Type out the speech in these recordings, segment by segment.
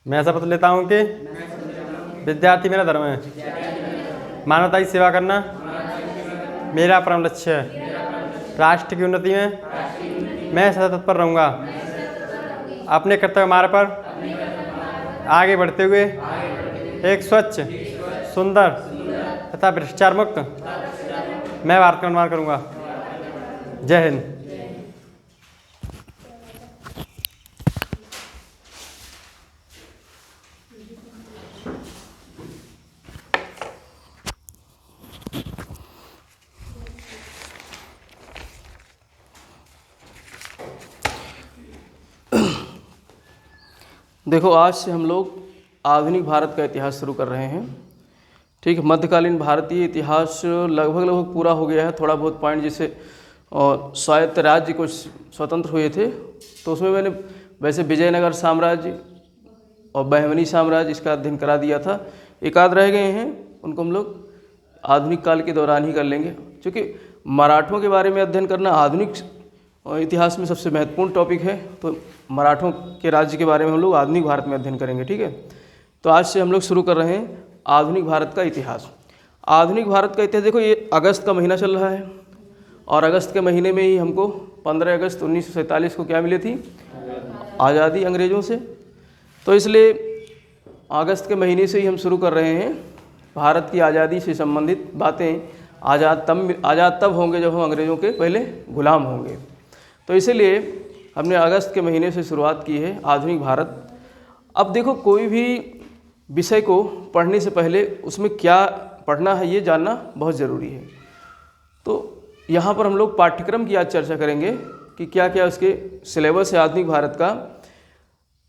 मैं शपथ लेता हूँ कि विद्यार्थी मेरा धर्म है। मानवता की सेवा करना मेरा परम लक्ष्य है। राष्ट्र की उन्नति में मैं सदा तत्पर रहूँगा। अपने कर्तव्य मार्ग पर आगे बढ़ते हुए एक स्वच्छ, सुंदर तथा भ्रष्टाचार मुक्त मैं भारत का निर्माण करूँगा। जय हिंद। देखो, आज से हम लोग आधुनिक भारत का इतिहास शुरू कर रहे हैं। ठीक है, मध्यकालीन भारतीय इतिहास लगभग पूरा हो गया है। थोड़ा बहुत पॉइंट जैसे स्वायत्त राज्य कुछ स्वतंत्र हुए थे, तो उसमें मैंने वैसे विजयनगर साम्राज्य और बहमनी साम्राज्य इसका अध्ययन करा दिया था। एक आध रह गए हैं, उनको हम लोग आधुनिक काल के दौरान ही कर लेंगे, क्योंकि मराठों के बारे में अध्ययन करना आधुनिक इतिहास में सबसे महत्वपूर्ण टॉपिक है। तो मराठों के राज्य के बारे में हम लोग आधुनिक भारत में अध्ययन करेंगे। ठीक है, तो आज से हम लोग शुरू कर रहे हैं आधुनिक भारत का इतिहास। आधुनिक भारत का इतिहास देखो, ये अगस्त का महीना चल रहा है और अगस्त के महीने में ही हमको 15 अगस्त 1947 को क्या मिली थी? आज़ादी अंग्रेज़ों से। तो इसलिए अगस्त के महीने से ही हम शुरू कर रहे हैं भारत की आज़ादी से संबंधित बातें। आज़ाद तब होंगे जब हम अंग्रेज़ों के पहले गुलाम होंगे। तो इसीलिए हमने अगस्त के महीने से शुरुआत की है आधुनिक भारत। अब देखो, कोई भी विषय को पढ़ने से पहले उसमें क्या पढ़ना है ये जानना बहुत ज़रूरी है। तो यहाँ पर हम लोग पाठ्यक्रम की आज चर्चा करेंगे कि क्या क्या उसके सिलेबस है आधुनिक भारत का।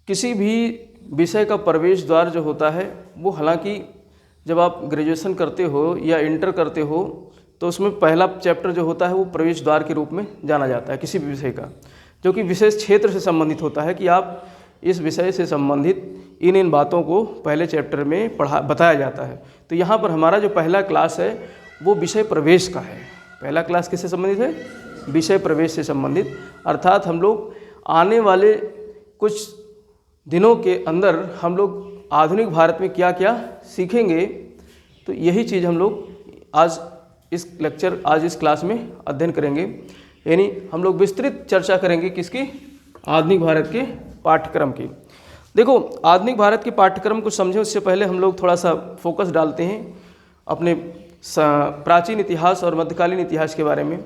किसी भी विषय का प्रवेश द्वार जो होता है वो, हालांकि जब आप ग्रेजुएशन करते हो या इंटर करते हो तो उसमें पहला चैप्टर जो होता है वो प्रवेश द्वार के रूप में जाना जाता है किसी भी विषय का, जो कि विशेष क्षेत्र से संबंधित होता है कि आप इस विषय से संबंधित इन बातों को पहले चैप्टर में बताया जाता है। तो यहाँ पर हमारा जो पहला क्लास है वो विषय प्रवेश का है। पहला क्लास किससे संबंधित है? विषय प्रवेश से संबंधित। अर्थात हम लोग आने वाले कुछ दिनों के अंदर हम लोग आधुनिक भारत में क्या क्या सीखेंगे, तो यही चीज़ हम लोग आज इस क्लास में अध्ययन करेंगे। यानी हम लोग विस्तृत चर्चा करेंगे किसकी? आधुनिक भारत के पाठ्यक्रम की। देखो, आधुनिक भारत के पाठ्यक्रम को समझें उससे पहले हम लोग थोड़ा सा फोकस डालते हैं अपने प्राचीन इतिहास और मध्यकालीन इतिहास के बारे में।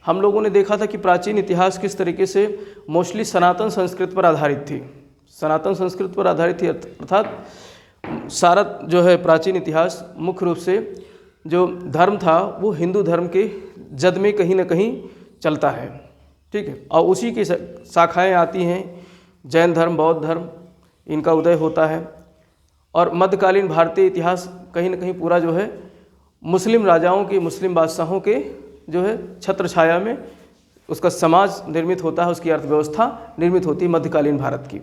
हम लोगों ने देखा था कि प्राचीन इतिहास किस तरीके से मोस्टली सनातन संस्कृत पर आधारित थी। सनातन संस्कृत पर आधारित थी, अर्थात सारा जो है प्राचीन इतिहास मुख्य रूप से जो धर्म था वो हिंदू धर्म के जद में कहीं ना कहीं चलता है। ठीक है, और उसी की शाखाएं आती हैं, जैन धर्म, बौद्ध धर्म, इनका उदय होता है। और मध्यकालीन भारतीय इतिहास कहीं ना कहीं पूरा जो है मुस्लिम राजाओं के, मुस्लिम बादशाहों के जो है छत्र छाया में उसका समाज निर्मित होता है, उसकी अर्थव्यवस्था निर्मित होती है मध्यकालीन भारत की।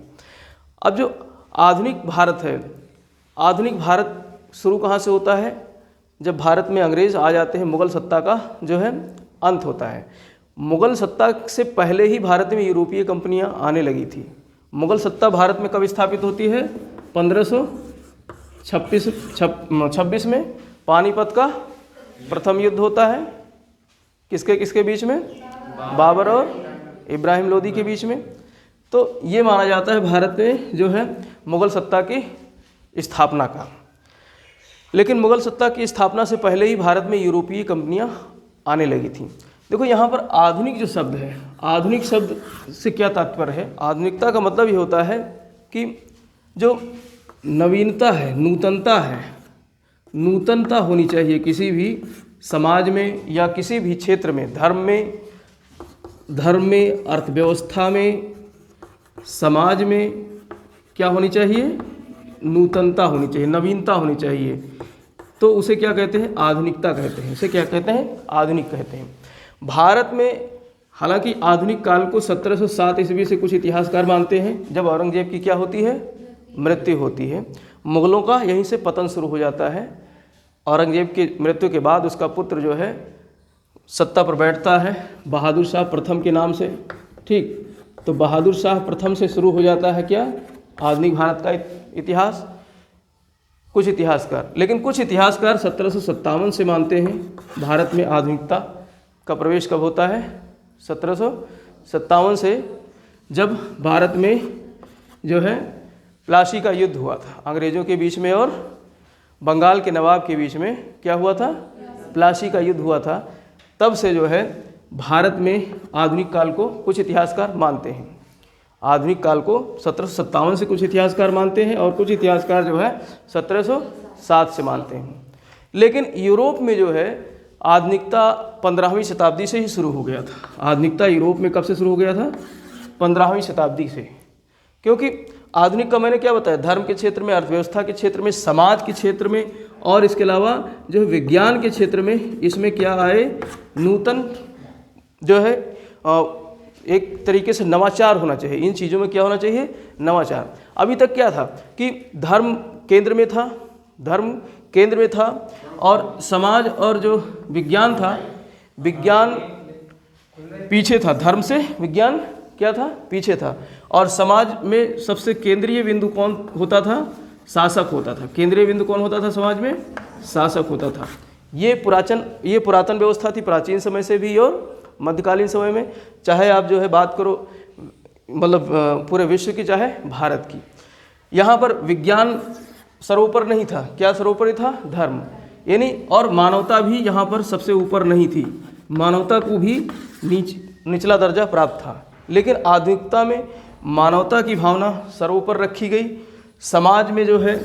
अब जो आधुनिक भारत है, आधुनिक भारत शुरू कहाँ से होता है? जब भारत में अंग्रेज़ आ जाते हैं, मुग़ल सत्ता का जो है अंत होता है। मुग़ल सत्ता से पहले ही भारत में यूरोपीय कंपनियां आने लगी थी। मुग़ल सत्ता भारत में कब स्थापित होती है? 1526 में पानीपत का प्रथम युद्ध होता है। किसके किसके बीच में? बाबर और इब्राहिम लोदी के बीच में। तो ये माना जाता है भारत में जो है मुग़ल सत्ता की स्थापना का। लेकिन मुग़ल सत्ता की स्थापना से पहले ही भारत में यूरोपीय कंपनियां आने लगी थीं। देखो, यहाँ पर आधुनिक जो शब्द है, आधुनिक शब्द से क्या तात्पर्य है? आधुनिकता का मतलब ये होता है कि जो नवीनता है, नूतनता है, नूतनता होनी चाहिए किसी भी समाज में या किसी भी क्षेत्र में। धर्म में, अर्थव्यवस्था में, समाज में क्या होनी चाहिए? नूतनता होनी चाहिए, नवीनता होनी चाहिए। तो उसे क्या कहते हैं? आधुनिकता कहते हैं। उसे क्या कहते हैं? आधुनिक कहते हैं। भारत में हालांकि आधुनिक काल को 1707 ईस्वी से कुछ इतिहासकार मानते हैं, जब औरंगजेब की क्या होती है? मृत्यु होती है। मुग़लों का यहीं से पतन शुरू हो जाता है। औरंगजेब की मृत्यु के बाद उसका पुत्र जो है सत्ता पर बैठता है बहादुर शाह प्रथम के नाम से। ठीक, तो बहादुर शाह प्रथम से शुरू हो जाता है क्या? आधुनिक भारत का इतिहास, कुछ इतिहासकार, लेकिन कुछ इतिहासकार 1757 से मानते हैं भारत में आधुनिकता का प्रवेश कब होता है, 1757 से, जब भारत में जो है प्लासी का युद्ध हुआ था अंग्रेज़ों के बीच में और बंगाल के नवाब के बीच में। क्या हुआ था, प्लासी का युद्ध हुआ था। तब से जो है भारत में आधुनिक काल को कुछ इतिहासकार मानते हैं। आधुनिक काल को 1757 से कुछ इतिहासकार मानते हैं और कुछ इतिहासकार जो है 1707 से मानते हैं। लेकिन यूरोप में जो है आधुनिकता 15वीं शताब्दी से ही शुरू हो गया था। आधुनिकता यूरोप में कब से शुरू हो गया था, 15वीं शताब्दी से। क्योंकि आधुनिक का मैंने क्या बताया, धर्म के क्षेत्र में, अर्थव्यवस्था के क्षेत्र में, समाज के क्षेत्र में और इसके अलावा जो विज्ञान के क्षेत्र में, इसमें क्या आए, नूतन जो है एक तरीके से नवाचार होना चाहिए। इन चीज़ों में क्या होना चाहिए, नवाचार। अभी तक क्या था कि धर्म केंद्र में था, धर्म केंद्र में था और समाज और जो विज्ञान था, विज्ञान पीछे था, धर्म से विज्ञान क्या था, पीछे था। और समाज में सबसे केंद्रीय बिंदु कौन होता था, शासक होता था। केंद्रीय बिंदु कौन होता था समाज में, शासक होता था। ये पुरातन व्यवस्था थी, प्राचीन समय से भी और मध्यकालीन समय में। चाहे आप जो है बात करो मतलब पूरे विश्व की, चाहे भारत की, यहाँ पर विज्ञान सर्वोपर नहीं था। क्या सर्वोपरि था, धर्म, यानी और मानवता भी यहाँ पर सबसे ऊपर नहीं थी, मानवता को भी निचला दर्जा प्राप्त था। लेकिन आधुनिकता में मानवता की भावना सर्वोपर रखी गई। समाज में जो है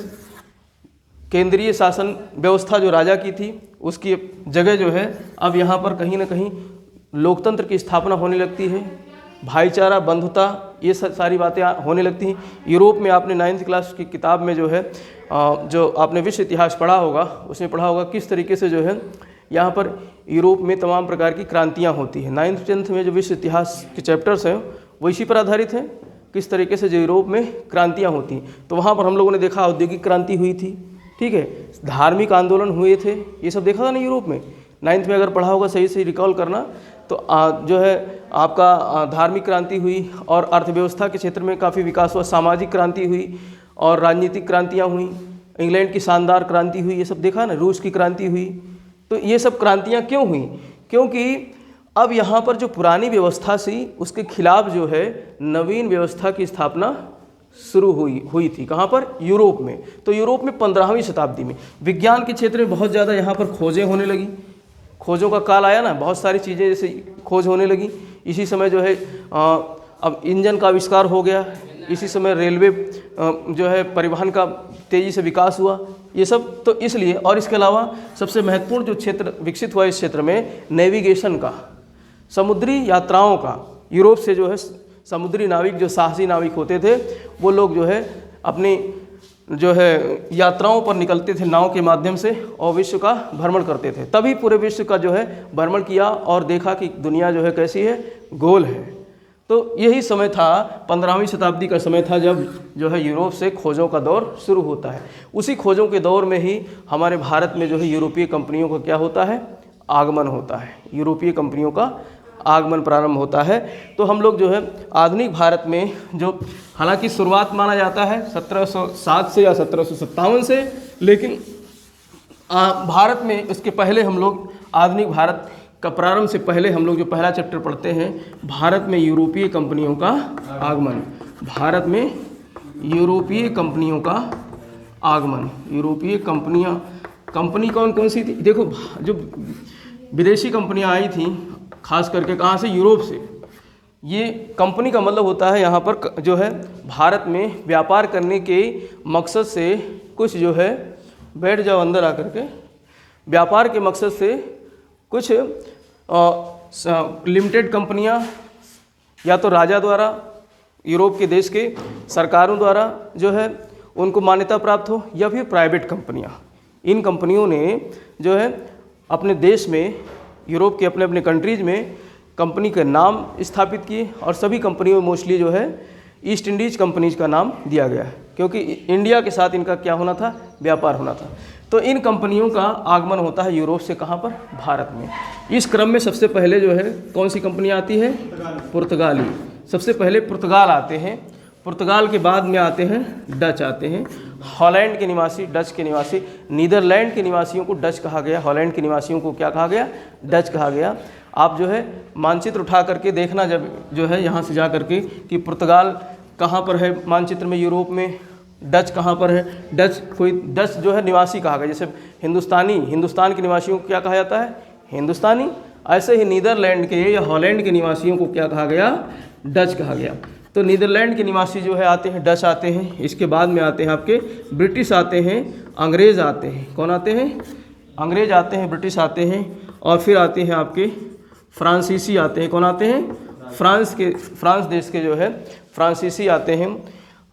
केंद्रीय शासन व्यवस्था जो राजा की थी, उसकी जगह जो है अब यहाँ पर कहीं ना कहीं लोकतंत्र की स्थापना होने लगती है, भाईचारा, बंधुता, ये सारी बातें होने लगती हैं। यूरोप में आपने 9th क्लास की किताब में जो है जो आपने विश्व इतिहास पढ़ा होगा, उसमें पढ़ा होगा किस तरीके से जो है यहाँ पर यूरोप में तमाम प्रकार की क्रांतियाँ होती हैं। 9th 10th में जो विश्व इतिहास के चैप्टर्स हैं वो इसी पर आधारित हैं, किस तरीके से जो यूरोप में क्रांतियाँ होती हैं। तो वहाँ पर हम लोगों ने देखा औद्योगिक क्रांति हुई थी, ठीक है, धार्मिक आंदोलन हुए थे, ये सब देखा था ना यूरोप में। 9th में अगर पढ़ा होगा, सही से रिकॉल करना, तो जो है आपका धार्मिक क्रांति हुई और अर्थव्यवस्था के क्षेत्र में काफ़ी विकास हुआ, सामाजिक क्रांति हुई और राजनीतिक क्रांतियाँ हुई, इंग्लैंड की शानदार क्रांति हुई, ये सब देखा ना, रूस की क्रांति हुई। तो ये सब क्रांतियाँ क्यों हुई, क्योंकि अब यहाँ पर जो पुरानी व्यवस्था थी उसके खिलाफ जो है नवीन व्यवस्था की स्थापना शुरू हुई थी। कहाँ पर, यूरोप में। तो यूरोप में 15वीं शताब्दी में विज्ञान के क्षेत्र में बहुत ज़्यादा यहाँ पर खोजें होने लगी, खोजों का काल आया ना, बहुत सारी चीज़ें जैसे खोज होने लगी। इसी समय जो है अब इंजन का आविष्कार हो गया, इसी समय रेलवे जो है परिवहन का तेज़ी से विकास हुआ, ये सब। तो इसलिए, और इसके अलावा सबसे महत्वपूर्ण जो क्षेत्र विकसित हुआ इस क्षेत्र में नेविगेशन का, समुद्री यात्राओं का। यूरोप से जो है समुद्री नाविक, जो साहसी नाविक होते थे, वो लोग जो है अपनी जो है यात्राओं पर निकलते थे नाव के माध्यम से और विश्व का भ्रमण करते थे। तभी पूरे विश्व का जो है भ्रमण किया और देखा कि दुनिया जो है कैसी है, गोल है। तो यही समय था, 15वीं शताब्दी का समय था, जब जो है यूरोप से खोजों का दौर शुरू होता है। उसी खोजों के दौर में ही हमारे भारत में जो है यूरोपीय कंपनियों का क्या होता है, आगमन होता है। यूरोपीय कंपनियों का आगमन प्रारंभ होता है। तो हम लोग जो है आधुनिक भारत में, जो हालांकि शुरुआत माना जाता है 1707 से या 1757 से, लेकिन भारत में इसके पहले हम लोग आधुनिक भारत का प्रारंभ से पहले हम लोग जो पहला चैप्टर पढ़ते हैं, भारत में यूरोपीय कंपनियों का आगमन। भारत में यूरोपीय कंपनियों का आगमन। यूरोपीय कंपनी कौन कौन सी थी? देखो, जो विदेशी कंपनियां आई थी खास करके कहाँ से, यूरोप से। ये कंपनी का मतलब होता है यहाँ पर जो है भारत में व्यापार करने के मकसद से कुछ जो है, बैठ जाओ अंदर आकर के, व्यापार के मकसद से कुछ लिमिटेड कंपनियाँ या तो राजा द्वारा, यूरोप के देश के सरकारों द्वारा जो है उनको मान्यता प्राप्त हो, या फिर प्राइवेट कंपनियाँ। इन कंपनियों ने जो है अपने देश में, यूरोप के अपने अपने कंट्रीज़ में कंपनी के नाम स्थापित किए और सभी कंपनियों में मोस्टली जो है ईस्ट इंडीज़ कंपनीज़ का नाम दिया गया है, क्योंकि इंडिया के साथ इनका क्या होना था, व्यापार होना था। तो इन कंपनियों का आगमन होता है यूरोप से, कहाँ पर, भारत में। इस क्रम में सबसे पहले जो है कौन सी कंपनी आती है, पुर्तगाली। सबसे पहले पुर्तगाल आते हैं। पुर्तगाल के बाद में आते हैं डच आते हैं। हॉलैंड के निवासी, डच के निवासी, नीदरलैंड के निवासियों को डच कहा गया, हॉलैंड के निवासियों को क्या कहा गया, डच कहा गया। आप जो है मानचित्र उठा करके देखना, जब जो है यहाँ से जा करके कि पुर्तगाल कहाँ पर है मानचित्र में, यूरोप में, डच कहाँ पर है, डच जो है निवासी कहा गया। जैसे हिंदुस्तान के निवासियों को क्या कहा जाता है, हिंदुस्तानी, ऐसे ही नीदरलैंड के या हॉलैंड के निवासियों को क्या कहा गया, डच कहा गया। तो नीदरलैंड के निवासी जो है आते हैं, डच आते हैं। इसके बाद में आते हैं आपके ब्रिटिश आते हैं, अंग्रेज़ आते हैं। कौन आते हैं, अंग्रेज आते हैं, ब्रिटिश आते हैं, और फिर आते हैं आपके फ्रांसीसी आते हैं। कौन आते हैं, फ्रांस देश के जो है फ्रांसीसी आते हैं।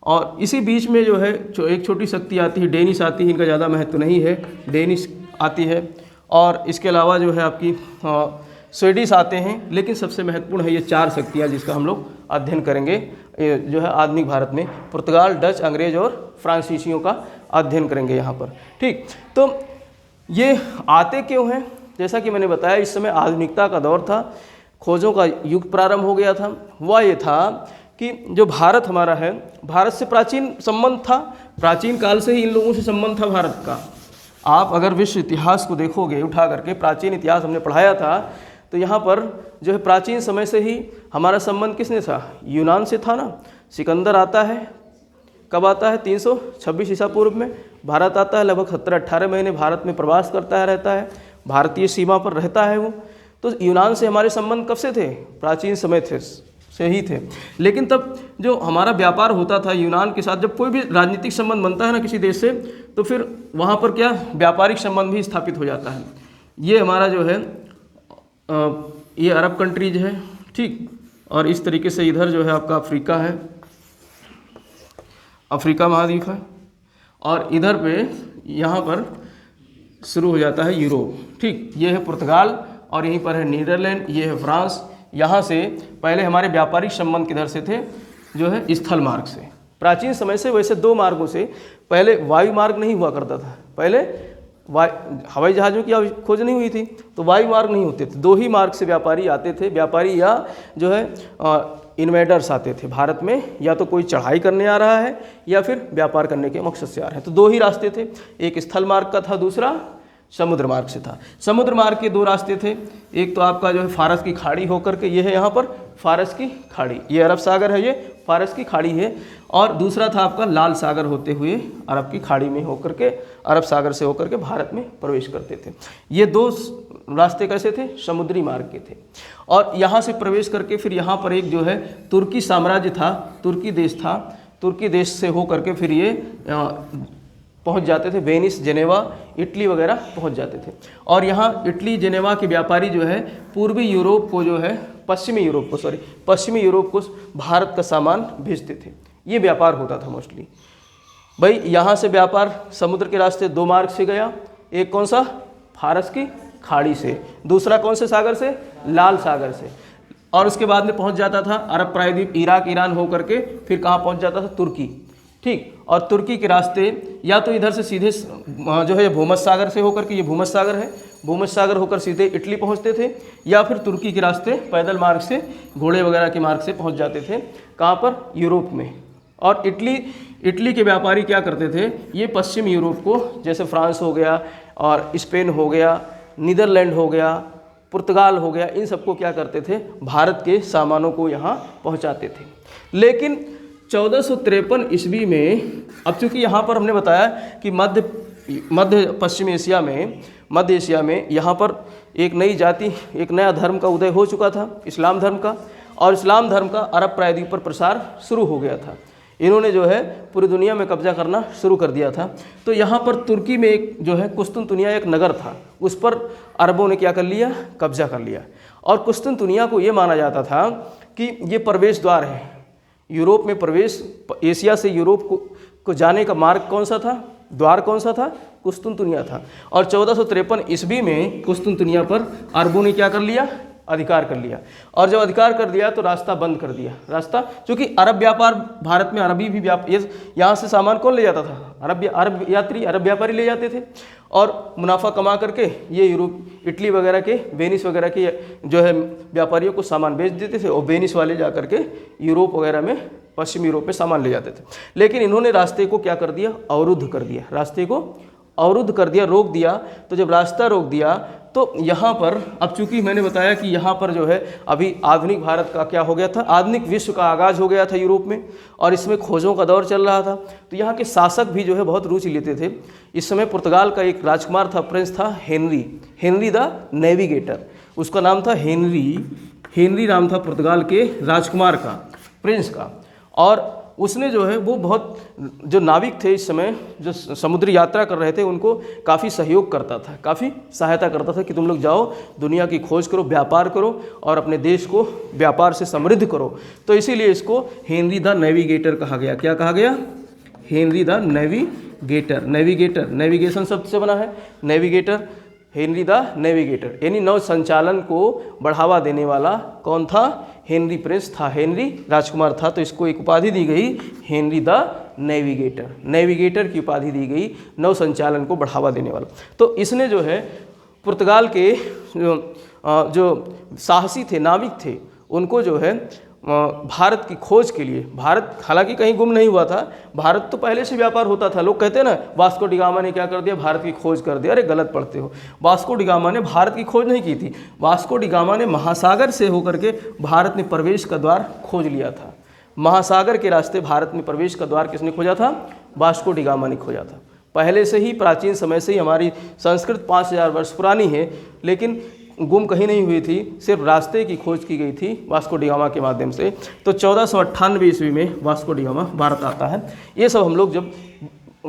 और इसी बीच में जो है एक छोटी शक्ति आती है, डेनिश आती है, इनका ज़्यादा महत्व नहीं है, डेनिश आती है। और इसके अलावा जो है आपकी स्वीडिश आते हैं। लेकिन सबसे महत्वपूर्ण है ये 4 शक्तियाँ जिसका हम लोग अध्ययन करेंगे जो है आधुनिक भारत में, पुर्तगाल, डच, अंग्रेज और फ्रांसीसियों का अध्ययन करेंगे यहाँ पर। ठीक, तो ये आते क्यों हैं, जैसा कि मैंने बताया इस समय आधुनिकता का दौर था, खोजों का युग प्रारंभ हो गया था। वह ये था कि जो भारत हमारा है, भारत से प्राचीन संबंध था, प्राचीन काल से ही इन लोगों से संबंध था भारत का। आप अगर विश्व इतिहास को देखोगे उठा करके, प्राचीन इतिहास हमने पढ़ाया था, तो यहाँ पर जो है प्राचीन समय से ही हमारा संबंध किसने था, यूनान से था ना। सिकंदर आता है, कब आता है, 326 ईसा पूर्व में भारत आता है, लगभग 17-18 महीने भारत में प्रवास करता है, रहता है, भारतीय सीमा पर रहता है वो। तो यूनान से हमारे संबंध कब से थे, प्राचीन समय से ही थे। लेकिन तब जो हमारा व्यापार होता था यूनान के साथ, जब कोई भी राजनीतिक संबंध बनता है ना किसी देश से, तो फिर वहाँ पर क्या व्यापारिक संबंध भी स्थापित हो जाता है। ये हमारा जो है ये अरब कंट्रीज है, ठीक। और इस तरीके से इधर जो है आपका अफ्रीका है, अफ्रीका महाद्वीप है, और इधर पे यहाँ पर शुरू हो जाता है यूरोप, ठीक। ये है पुर्तगाल और यहीं पर है नीदरलैंड, ये है फ्रांस। यहाँ से पहले हमारे व्यापारिक संबंध किधर से थे, जो है स्थल मार्ग से। प्राचीन समय से वैसे 2 मार्गों से, पहले वायु मार्ग नहीं हुआ करता था, पहले हवाई जहाज़ों की खोज नहीं हुई थी, तो वायु मार्ग नहीं होते थे, 2 ही मार्ग से व्यापारी आते थे। व्यापारी या जो है इन्वेडर्स आते थे भारत में, या तो कोई चढ़ाई करने आ रहा है या फिर व्यापार करने के मकसद से आ रहे हैं। तो 2 ही रास्ते थे, एक स्थल मार्ग का था, दूसरा समुद्र मार्ग से था। समुद्र मार्ग के 2 रास्ते थे, एक तो आपका जो है फारस की खाड़ी होकर के, ये है यहाँ पर फारस की खाड़ी, ये अरब सागर है, ये फारस की खाड़ी है, और दूसरा था आपका लाल सागर होते हुए अरब की खाड़ी में होकर के, अरब सागर से होकर के भारत में प्रवेश करते थे। ये 2 रास्ते कैसे थे, समुद्री मार्ग के थे। और यहाँ से प्रवेश करके फिर यहाँ पर एक जो है तुर्की साम्राज्य था, तुर्की देश था, तुर्की देश से होकर के फिर ये पहुंच जाते थे वेनिस, जेनेवा, इटली वगैरह पहुंच जाते थे। और यहाँ इटली, जेनेवा के व्यापारी जो है पूर्वी यूरोप को जो है पश्चिमी यूरोप को भारत का सामान भेजते थे। ये व्यापार होता था मोस्टली। भाई यहाँ से व्यापार समुद्र के रास्ते 2 मार्ग से गया, एक कौन सा, फारस की खाड़ी से, दूसरा कौन से सागर से, लाल सागर से, और उसके बाद में पहुँच जाता था अरब प्रायद्वीप, इराक, ईरान होकर के फिर कहाँ पहुँच जाता था, तुर्की, ठीक। और तुर्की के रास्ते या तो इधर से सीधे जो है भूमध्य सागर से होकर के, ये भूमध्य सागर है, भूमध्य सागर होकर सीधे इटली पहुंचते थे, या फिर तुर्की के रास्ते पैदल मार्ग से, घोड़े वगैरह के मार्ग से पहुंच जाते थे, कहाँ पर, यूरोप में। और इटली के व्यापारी क्या करते थे, ये पश्चिम यूरोप को, जैसे फ्रांस हो गया और स्पेन हो गया, नीदरलैंड हो गया, पुर्तगाल हो गया, इन सबको क्या करते थे, भारत के सामानों को यहाँ पहुँचाते थे। लेकिन 1453 ईस्वी में, अब चूँकि यहाँ पर हमने बताया कि मध्य पश्चिम एशिया में, मध्य एशिया में यहाँ पर एक नई जाति, एक नया धर्म का उदय हो चुका था, इस्लाम धर्म का, और इस्लाम धर्म का अरब प्रायद्वीप पर प्रसार शुरू हो गया था। इन्होंने जो है पूरी दुनिया में कब्जा करना शुरू कर दिया था। तो यहाँ पर तुर्की में एक जो है कुस्तुनतुनिया एक नगर था, उस पर अरबों ने क्या कर लिया, कब्जा कर लिया। और कुस्तुनतुनिया को ये माना जाता था कि ये प्रवेश द्वार है, यूरोप में प्रवेश, एशिया से यूरोप को जाने का मार्ग कौन सा था, द्वार कौन सा था, कुस्तुनतुनिया था। और 1453 ईस्वी में कुस्तुनतुनिया पर अरबों ने क्या कर लिया, अधिकार कर लिया। और जब अधिकार कर दिया तो रास्ता बंद कर दिया, रास्ता, क्योंकि अरब व्यापार, भारत में अरबी भी व्यापार, यहाँ से सामान कौन ले जाता था, अरब यात्री, अरब व्यापारी ले जाते थे, और मुनाफा कमा करके ये यूरोप, इटली वगैरह के, वेनिस वगैरह के जो है व्यापारियों को सामान बेच देते थे, और वेनिस वाले जा करके यूरोप वगैरह में पश्चिमी यूरोप में सामान ले जाते थे। लेकिन इन्होंने रास्ते को क्या कर दिया, अवरुद्ध कर दिया, रास्ते को अवरुद्ध कर दिया, रोक दिया। तो जब रास्ता रोक दिया तो यहाँ पर, अब चूंकि मैंने बताया कि यहाँ पर जो है अभी आधुनिक भारत का क्या हो गया था, आधुनिक विश्व का आगाज़ हो गया था यूरोप में, और इसमें खोजों का दौर चल रहा था। तो यहाँ के शासक भी जो है बहुत रुचि लेते थे। इस समय पुर्तगाल का एक राजकुमार था, प्रिंस था हेनरी द नेविगेटर, उसका नाम था हेनरी नाम था पुर्तगाल के राजकुमार का, प्रिंस का। और उसने जो है वो बहुत, जो नाविक थे इस समय जो समुद्री यात्रा कर रहे थे, उनको काफ़ी सहयोग करता था, काफ़ी सहायता करता था कि तुम लोग जाओ, दुनिया की खोज करो, व्यापार करो और अपने देश को व्यापार से समृद्ध करो। तो इसीलिए इसको हेनरी द नेविगेटर कहा गया। क्या कहा गया? Henry the navigator. नेविगेशन शब्द से बना है, नेविगेटर, हेनरी द नेविगेटर, यानी नौ संचालन को बढ़ावा देने वाला कौन था? हेनरी प्रिंस था, हेनरी राजकुमार था। तो इसको एक उपाधि दी गई, हेनरी द नेविगेटर की उपाधि दी गई, नौ संचालन को बढ़ावा देने वाला। तो इसने जो है पुर्तगाल के जो साहसी थे, नाविक थे, उनको जो है भारत की खोज के लिए, भारत हालांकि कहीं गुम नहीं हुआ था, भारत तो पहले से व्यापार होता था। लोग कहते हैं ना वास्को डी गामा ने क्या कर दिया, भारत की खोज कर दिया। अरे गलत पढ़ते हो, वास्को डी गामा ने भारत की खोज नहीं की थी। वास्को डी गामा ने महासागर से होकर के भारत में प्रवेश का द्वार खोज लिया था। महासागर के रास्ते भारत में प्रवेश का द्वार किसने खोजा था? वास्को डी गामा ने खोजा था। पहले से ही, प्राचीन समय से ही हमारी संस्कृत 5000 वर्ष पुरानी है, लेकिन गुम कहीं नहीं हुई थी, सिर्फ रास्ते की खोज की गई थी वास्को डी गामा के माध्यम से। तो 1498 ईस्वी में वास्को डी गामा भारत आता है। ये सब हम लोग जब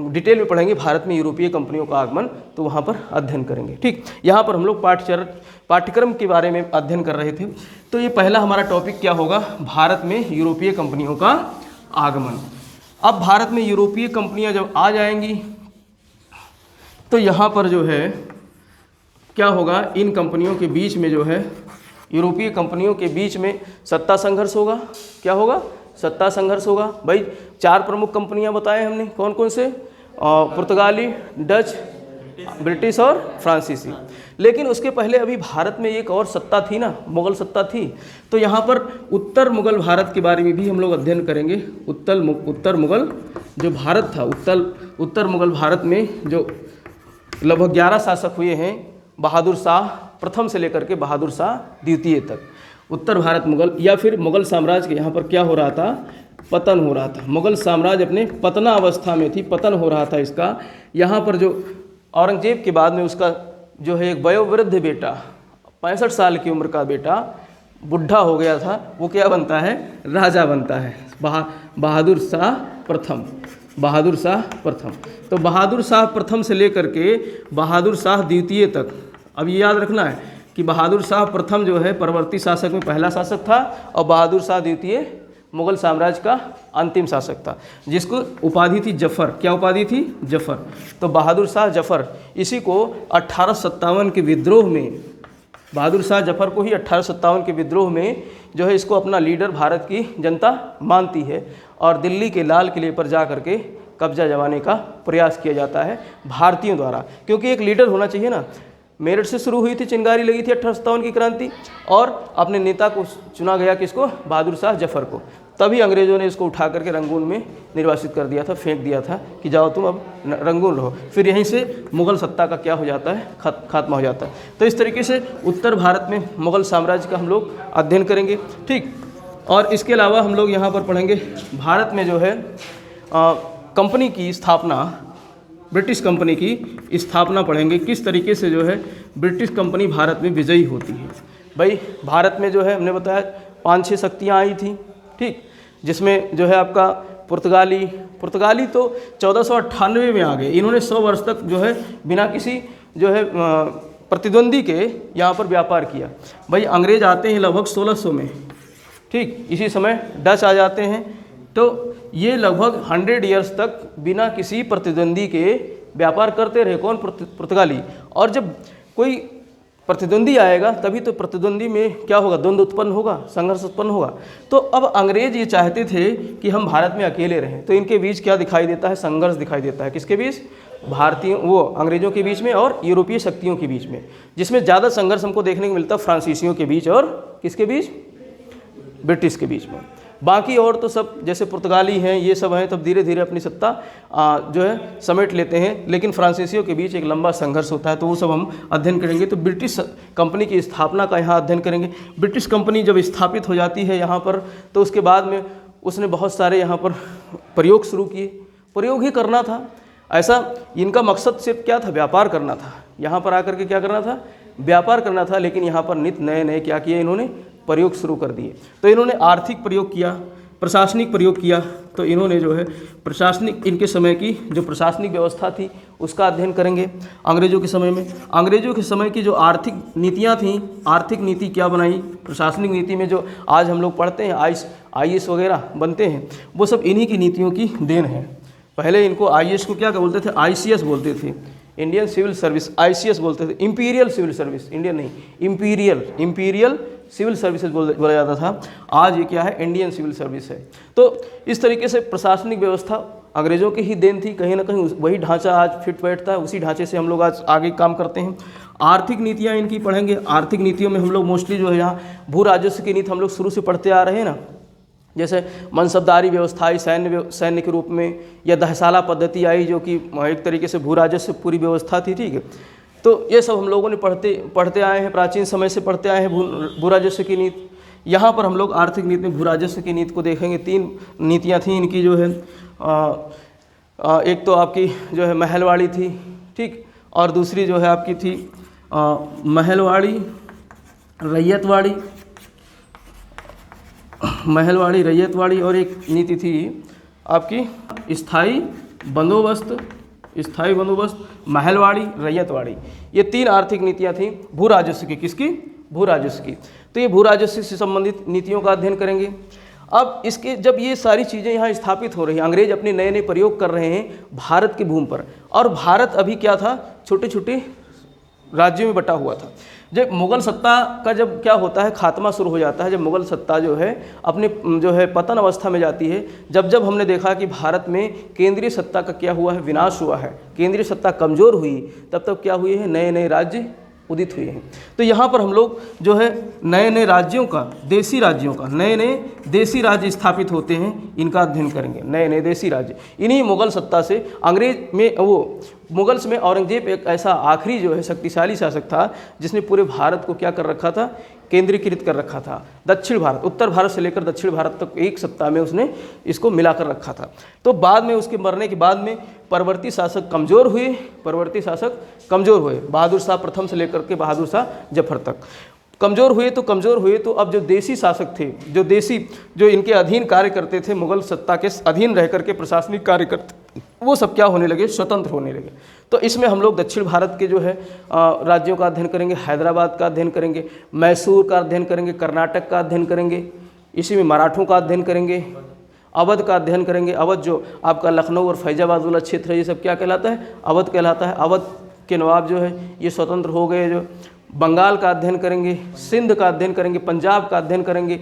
डिटेल में पढ़ेंगे भारत में यूरोपीय कंपनियों का आगमन, तो वहाँ पर अध्ययन करेंगे। ठीक, यहाँ पर हम लोग पाठ्यक्रम के बारे में अध्ययन कर रहे थे। तो ये पहला हमारा टॉपिक क्या होगा? भारत में यूरोपीय कंपनियों का आगमन। अब भारत में यूरोपीय कंपनियाँ जब आ जाएंगी तो यहाँ पर जो है क्या होगा, इन कंपनियों के बीच में जो है, यूरोपीय कंपनियों के बीच में सत्ता संघर्ष होगा। क्या होगा? सत्ता संघर्ष होगा। भाई 4 प्रमुख कंपनियां बताए हमने, कौन कौन से? पुर्तगाली, डच, ब्रिटिश और फ्रांसीसी। लेकिन उसके पहले अभी भारत में एक और सत्ता थी ना, मुगल सत्ता थी। तो यहाँ पर उत्तर मुगल भारत के बारे में भी हम लोग अध्ययन करेंगे। उत्तर मुगल जो भारत था, उत्तर मुगल भारत में जो लगभग 11 शासक हुए हैं, बहादुर शाह प्रथम से लेकर के बहादुर शाह द्वितीय तक, उत्तर भारत मुगल या फिर मुगल साम्राज्य के यहाँ पर क्या हो रहा था? पतन हो रहा था। मुगल साम्राज्य अपने पतना अवस्था में थी, पतन हो रहा था इसका। यहाँ पर जो औरंगजेब के बाद में उसका जो है एक वयोवृद्ध बेटा, 65 साल की उम्र का बेटा बुढ़ा हो गया था, वो क्या बनता है? राजा बनता है, बहादुर शाह प्रथम। तो बहादुर शाह प्रथम से लेकर के बहादुर शाह द्वितीय तक, अब ये याद रखना है कि बहादुर शाह प्रथम जो है परवर्ती शासक में पहला शासक था, और बहादुर शाह द्वितीय मुगल साम्राज्य का अंतिम शासक था, जिसको उपाधि थी जफर। क्या उपाधि थी? जफर। तो बहादुर शाह जफर, इसी को 1857 के विद्रोह में, बहादुर शाह जफर को ही 1857 के विद्रोह में जो है इसको अपना लीडर भारत की जनता मानती है, और दिल्ली के लाल किले पर जा करके कब्जा जमाने का प्रयास किया जाता है भारतीयों द्वारा। क्योंकि एक लीडर होना चाहिए ना। मेरठ से शुरू हुई थी, चिंगारी लगी थी 1857 की क्रांति, और अपने नेता को चुना गया किसको? बहादुर शाह जफर को। तभी अंग्रेज़ों ने इसको उठा करके रंगून में निर्वासित कर दिया था, फेंक दिया था कि जाओ तुम अब रंगून रहो। फिर यहीं से मुगल सत्ता का क्या हो जाता है? खात्मा हो जाता है। तो इस तरीके से उत्तर भारत में मुगल साम्राज्य का हम लोग अध्ययन करेंगे। ठीक, और इसके अलावा हम लोग यहाँ पर पढ़ेंगे भारत में जो है कंपनी की स्थापना, ब्रिटिश कंपनी की स्थापना पढ़ेंगे, किस तरीके से जो है ब्रिटिश कंपनी भारत में विजयी होती है। भाई भारत में जो है हमने बताया 5-6 शक्तियाँ आई थी। ठीक, जिसमें जो है आपका पुर्तगाली तो 1498 में आ गए। इन्होंने 100 वर्ष तक जो है बिना किसी जो है प्रतिद्वंदी के यहाँ पर व्यापार किया। भाई अंग्रेज आते हैं लगभग 1600 में। ठीक, इसी समय डच आ जाते हैं। तो ये लगभग 100 ईयर्स तक बिना किसी प्रतिद्वंदी के व्यापार करते रहे। कौन? पुर्तगाली। और जब कोई प्रतिद्वंदी आएगा तभी तो प्रतिद्वंदी में क्या होगा? द्वंद्व उत्पन्न होगा, संघर्ष उत्पन्न होगा। तो अब अंग्रेज ये चाहते थे कि हम भारत में अकेले रहें, तो इनके बीच क्या दिखाई देता है? संघर्ष दिखाई देता है। किसके बीच? अंग्रेजों के बीच में और यूरोपीय शक्तियों के बीच में। जिसमें ज़्यादा संघर्ष हमको देखने को मिलता है फ्रांसीसियों के बीच और किसके बीच? ब्रिटिश के बीच में। बाकी और तो सब जैसे पुर्तगाली हैं, ये सब हैं, तब धीरे धीरे अपनी सत्ता जो है समेट लेते हैं। लेकिन फ्रांसीसियों के बीच एक लंबा संघर्ष होता है, तो वो सब हम अध्ययन करेंगे। तो ब्रिटिश कंपनी की स्थापना का यहाँ अध्ययन करेंगे। ब्रिटिश कंपनी जब स्थापित हो जाती है यहाँ पर, तो उसके बाद में उसने बहुत सारे यहाँ पर प्रयोग शुरू किए। प्रयोग ही करना था, ऐसा इनका मकसद सिर्फ क्या था, व्यापार करना था। यहाँ पर आकर के क्या करना था, व्यापार करना था। लेकिन यहाँ पर नित्य नए नए क्या किए इन्होंने, प्रयोग शुरू कर दिए। तो इन्होंने आर्थिक प्रयोग किया, प्रशासनिक प्रयोग किया। तो इन्होंने जो है प्रशासनिक, इनके समय की जो प्रशासनिक व्यवस्था थी उसका अध्ययन करेंगे। अंग्रेजों के समय में, अंग्रेजों के समय की जो आर्थिक नीतियाँ थीं, आर्थिक नीति क्या बनाई, प्रशासनिक नीति में जो आज हम लोग पढ़ते हैं IAS वगैरह बनते हैं, वो सब इन्हीं की नीतियों की देन है। पहले इनको IAS को क्या बोलते थे, ICS बोलते थे, इंडियन सिविल सर्विस। ICS बोलते थे, इंपीरियल सिविल सर्विस, इंडियन नहीं, इंपीरियल सिविल सर्विसेज बोला जाता था। आज ये क्या है, इंडियन सिविल सर्विस है। तो इस तरीके से प्रशासनिक व्यवस्था अंग्रेजों की ही देन थी। कहीं ना कहीं वही ढांचा आज फिट बैठता है, उसी ढांचे से हम लोग आज आगे काम करते हैं। आर्थिक नीतियाँ इनकी पढ़ेंगे। आर्थिक नीतियों में हम लोग मोस्टली जो है यहाँ भू राजस्व की नीति हम लोग शुरू से पढ़ते आ रहे हैं ना, जैसे मनसबदारी व्यवस्था आई सैन्य के रूप में, या दहसाला पद्धति आई जो कि एक तरीके से भू राजस्व पूरी व्यवस्था थी, ठीक है। तो ये सब हम लोगों ने पढ़ते आए हैं, प्राचीन समय से पढ़ते आए हैं भू राजस्व की नीति। यहाँ पर हम लोग आर्थिक नीति में भू राजस्व की नीति को देखेंगे। 3 नीतियाँ थीं इनकी जो है, एक तो आपकी जो है महलवाड़ी थी, ठीक, और दूसरी जो है आपकी थी महलवाड़ी रैयतवाड़ी, और एक नीति थी आपकी स्थायी बंदोबस्त, महलवाड़ी, रैयतवाड़ी। ये 3 आर्थिक नीतियाँ थीं भू राजस्व की। किसकी? भू राजस्व की। तो ये भू राजस्व से संबंधित नीतियों का अध्ययन करेंगे। अब इसके जब ये सारी चीज़ें यहाँ स्थापित हो रही हैं, अंग्रेज अपने नए नए प्रयोग कर रहे हैं भारत की भूमि पर, और भारत अभी क्या था, छोटे छोटे राज्यों में बटा हुआ था। जब मुग़ल सत्ता का जब क्या होता है, खात्मा शुरू हो जाता है, जब मुग़ल सत्ता जो है अपने जो है पतन अवस्था में जाती है, जब हमने देखा कि भारत में केंद्रीय सत्ता का क्या हुआ है, विनाश हुआ है, केंद्रीय सत्ता कमज़ोर हुई, तब क्या हुए हैं, नए नए राज्य उदित हुए हैं। तो यहाँ पर हम लोग जो है नए नए राज्यों का, नए नए देसी राज्य स्थापित होते हैं, इनका अध्ययन करेंगे। नए नए देसी राज्य इन्हीं मुग़ल सत्ता से, अंग्रेज में वो मुग़ल्स में औरंगजेब एक ऐसा आखिरी जो है शक्तिशाली शासक था जिसने पूरे भारत को क्या कर रखा था, केंद्रीकृत कर रखा था। दक्षिण भारत, उत्तर भारत से लेकर दक्षिण भारत तक एक सत्ता में उसने इसको मिलाकर रखा था। तो बाद में उसके मरने के बाद में परवर्ती शासक कमज़ोर हुए, बहादुर शाह प्रथम से लेकर के बहादुर शाह जफर तक कमज़ोर हुए। तो अब जो देसी शासक थे, जो इनके अधीन कार्य करते थे, मुग़ल सत्ता के अधीन रह करके प्रशासनिक कार्य करते, वो सब क्या होने लगे, स्वतंत्र होने लगे। तो इसमें हम लोग दक्षिण भारत के जो है राज्यों का अध्ययन करेंगे, हैदराबाद का अध्ययन करेंगे, मैसूर का अध्ययन करेंगे, कर्नाटक का अध्ययन करेंगे, इसी में मराठों का अध्ययन करेंगे, अवध का अध्ययन करेंगे। अवध जो आपका लखनऊ और फैजाबाद वाला क्षेत्र है, ये सब क्या कहलाता है, अवध कहलाता है। अवध के नवाब जो है ये स्वतंत्र हो गए। जो बंगाल का अध्ययन करेंगे, सिंध का अध्ययन करेंगे, पंजाब का अध्ययन करेंगे,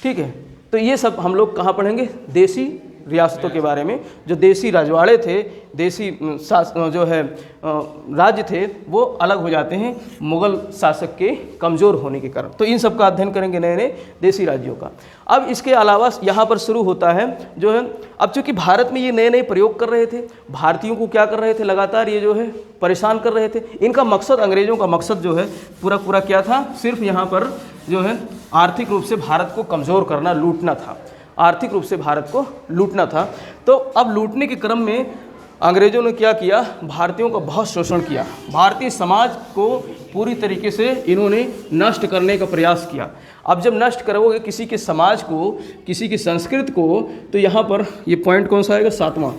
ठीक है। तो ये सब हम लोग कहाँ पढ़ेंगे, देसी रियासतों के बारे में। जो देसी रजवाड़े थे, देसी जो है राज्य थे, वो अलग हो जाते हैं मुग़ल शासक के कमज़ोर होने के कारण। तो इन सब का अध्ययन करेंगे, नए नए देसी राज्यों का। अब इसके अलावा यहाँ पर शुरू होता है जो है, अब चूँकि भारत में ये नए नए प्रयोग कर रहे थे, भारतीयों को क्या कर रहे थे, लगातार ये जो है परेशान कर रहे थे। इनका मकसद, अंग्रेज़ों का मकसद जो है पूरा क्या था, सिर्फ यहाँ पर जो है आर्थिक रूप से भारत को कमज़ोर करना, लूटना था। आर्थिक रूप से भारत को लूटना था। तो अब लूटने के क्रम में अंग्रेज़ों ने क्या किया, भारतीयों का बहुत शोषण किया। भारतीय समाज को पूरी तरीके से इन्होंने नष्ट करने का प्रयास किया। अब जब नष्ट करोगे किसी के समाज को, किसी की संस्कृति को, तो यहाँ पर ये पॉइंट कौन सा आएगा, 7वां,